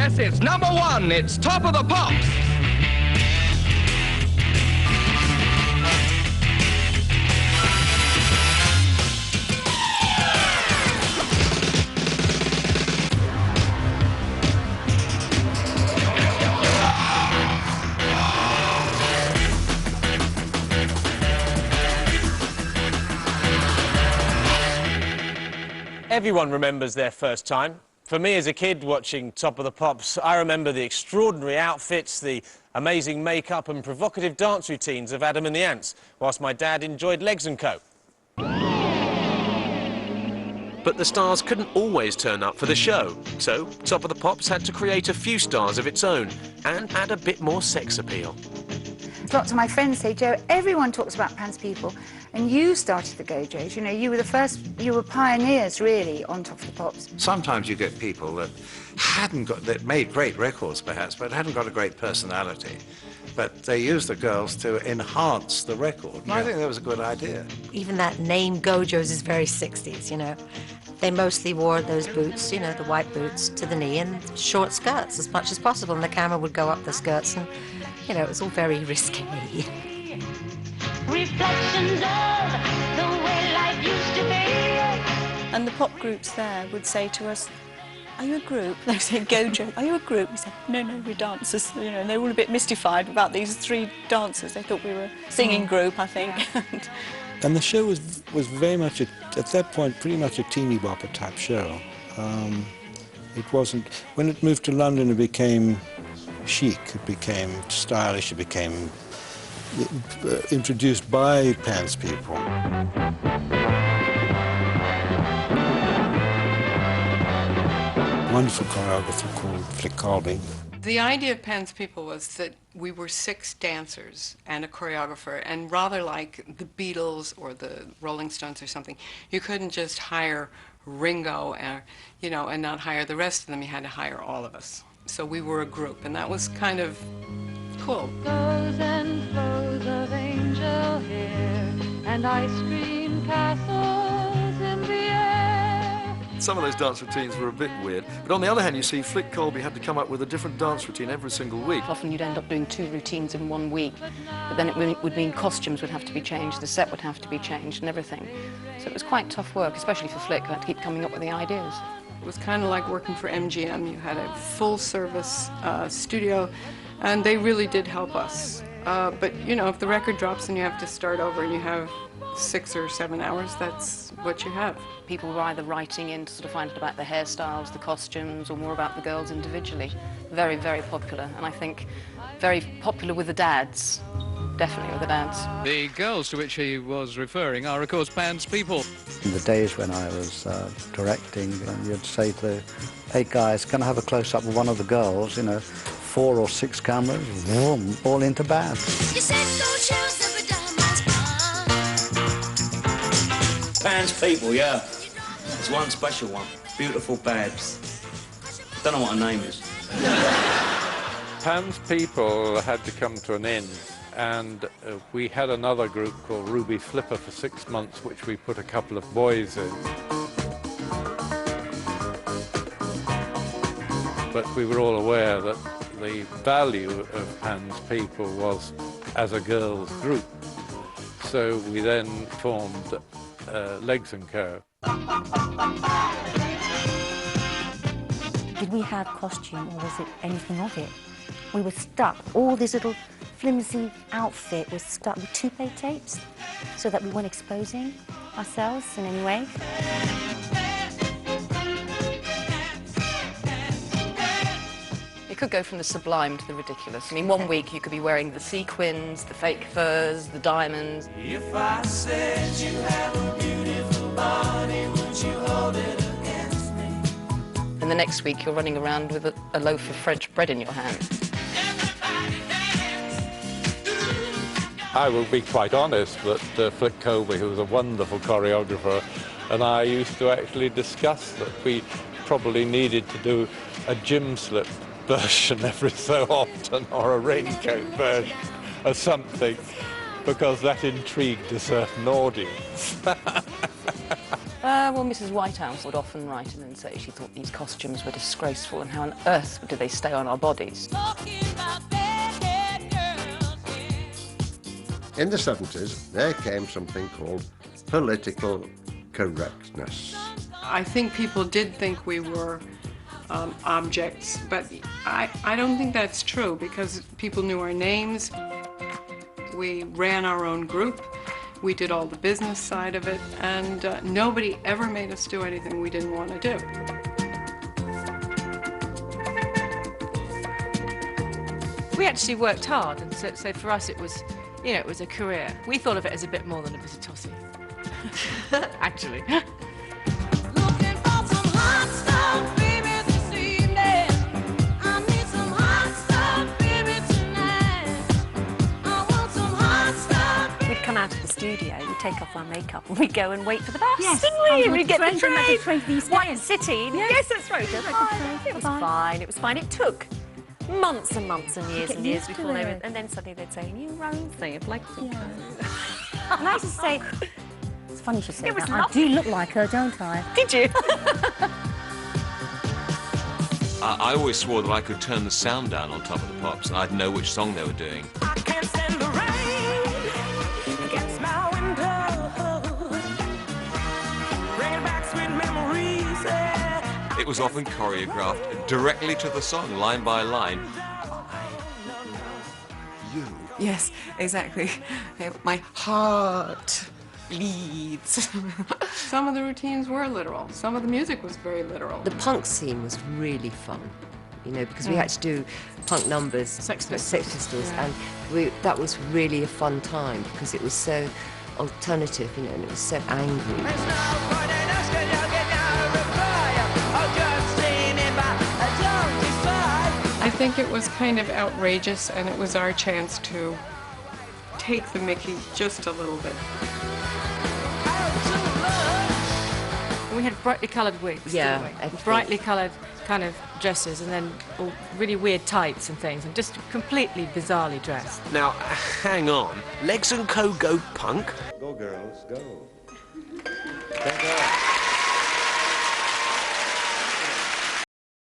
Yes, it's number one. It's Top of the Pops. Everyone remembers their first time. For me as a kid watching Top of the Pops, I remember the extraordinary outfits, the amazing makeup and provocative dance routines of Adam and the Ants, whilst my dad enjoyed Legs & Co. But the stars couldn't always turn up for the show, so Top of the Pops had to create a few stars of its own and add a bit more sex appeal. Lots of my friends say, Joe, everyone talks about Pans People, and you started the GoJos. You know, you were the first, you were pioneers, really, on Top of the Pops. Sometimes you get people that that made great records, perhaps, but hadn't got a great personality. But they used the girls to enhance the record. And I think that was a good idea. Even that name, GoJos, is very 60s, you know. They mostly wore those boots, you know, the white boots to the knee and short skirts as much as possible, and the camera would go up the skirts, and, you know, it was all very risque. Reflections of the way life used to be. And the pop groups there would say to us, "Are you a group?" They would say, "GoJo, are you a group?" We said, "No, no, we're dancers." You know, and they were all a bit mystified about these three dancers. They thought we were a singing group, I think. And the show was very much, at that point, pretty much a teeny bopper type show. It wasn't, when it moved to London, it became chic, it became stylish, it became introduced by Pans People. Wonderful choreographer called Flick Colby. The idea of Pans People was that we were 6 dancers and a choreographer, and rather like the Beatles or the Rolling Stones or something, you couldn't just hire Ringo, you know, and not hire the rest of them. You had to hire all of us. So we were a group, and that was kind of cool. Flows and flows of angel hair and ice cream castles in the air. Some of those dance routines were a bit weird, but on the other hand, you see, Flick Colby had to come up with a different dance routine every single week. Often you'd end up doing 2 routines in 1 week, but then it would mean costumes would have to be changed, the set would have to be changed and everything. So it was quite tough work, especially for Flick, who had to keep coming up with the ideas. It was kind of like working for MGM. You had a full-service studio, and they really did help us. But, you know, if the record drops and you have to start over and you have 6 or 7 hours, that's what you have. People were either writing in to sort of find out about the hairstyles, the costumes, or more about the girls individually. Very, very popular, and I think very popular with the dads. Definitely with the dads. The girls to which he was referring are, of course, Pans People. In the days when I was directing, you'd say to the 8 guys, can I have a close-up of one of the girls, you know, 4 or 6 cameras, boom, all into bad. You said go choose the Pans People, yeah. There's one special one. Beautiful babes. Don't know what her name is. Pans People had to come to an end, and we had another group called Ruby Flipper for 6 months, which we put a couple of boys in. But we were all aware that the value of Pans People was as a girls' group. So we then formed Legs & Co. Did we have costume, or was it anything of it? We were stuck. All this little flimsy outfit was stuck with toupee tapes so that we weren't exposing ourselves in any way. It could go from the sublime to the ridiculous. I mean, 1 week you could be wearing the sequins, the fake furs, the diamonds. If I said you have a beautiful body, would you hold it against me? And the next week you're running around with a loaf of French bread in your hand. I will be quite honest that Flick Colby, who was a wonderful choreographer, and I used to actually discuss that we probably needed to do a gym slip version every so often, or a raincoat version or something, because that intrigued a certain audience. Well, Mrs. Whitehouse would often write in and say she thought these costumes were disgraceful and how on earth did they stay on our bodies. In the 70s, there came something called political correctness. I think people did think we were objects, but I don't think that's true because people knew our names. We ran our own group. We did all the business side of it, and nobody ever made us do anything we didn't want to do. We actually worked hard, and so for us it was, you know, it was a career. We thought of it as a bit more than a bit of tossing, actually. Come out of the studio, we'd take off our makeup and we'd go and wait for the bus. Yes, didn't we? We'd get the train. These White City. Yes, That's right. It was fine. It was fine. It took months and months and years and years before they were. And then suddenly they'd say, "You own thing of like." And I used to say, it's funny you should say It was that. I do look like her, don't I? Did you? I always swore that I could turn the sound down on Top of the Pops and I'd know which song they were doing. It was often choreographed directly to the song, line by line. You. Yes, exactly. My heart bleeds. Some of the routines were literal. Some of the music was very literal. The punk scene was really fun, you know, because we had to do punk numbers, Sex Pistols, and that was really a fun time because it was so alternative, you know, and it was so angry. I think it was kind of outrageous, and it was our chance to take the mickey just a little bit. We had brightly coloured wigs, Yeah, didn't we? Brightly coloured kind of dresses, and then all really weird tights and things, and just completely bizarrely dressed. Now, hang on. Legs & Co. go punk? Go, girls, go. Go, girls.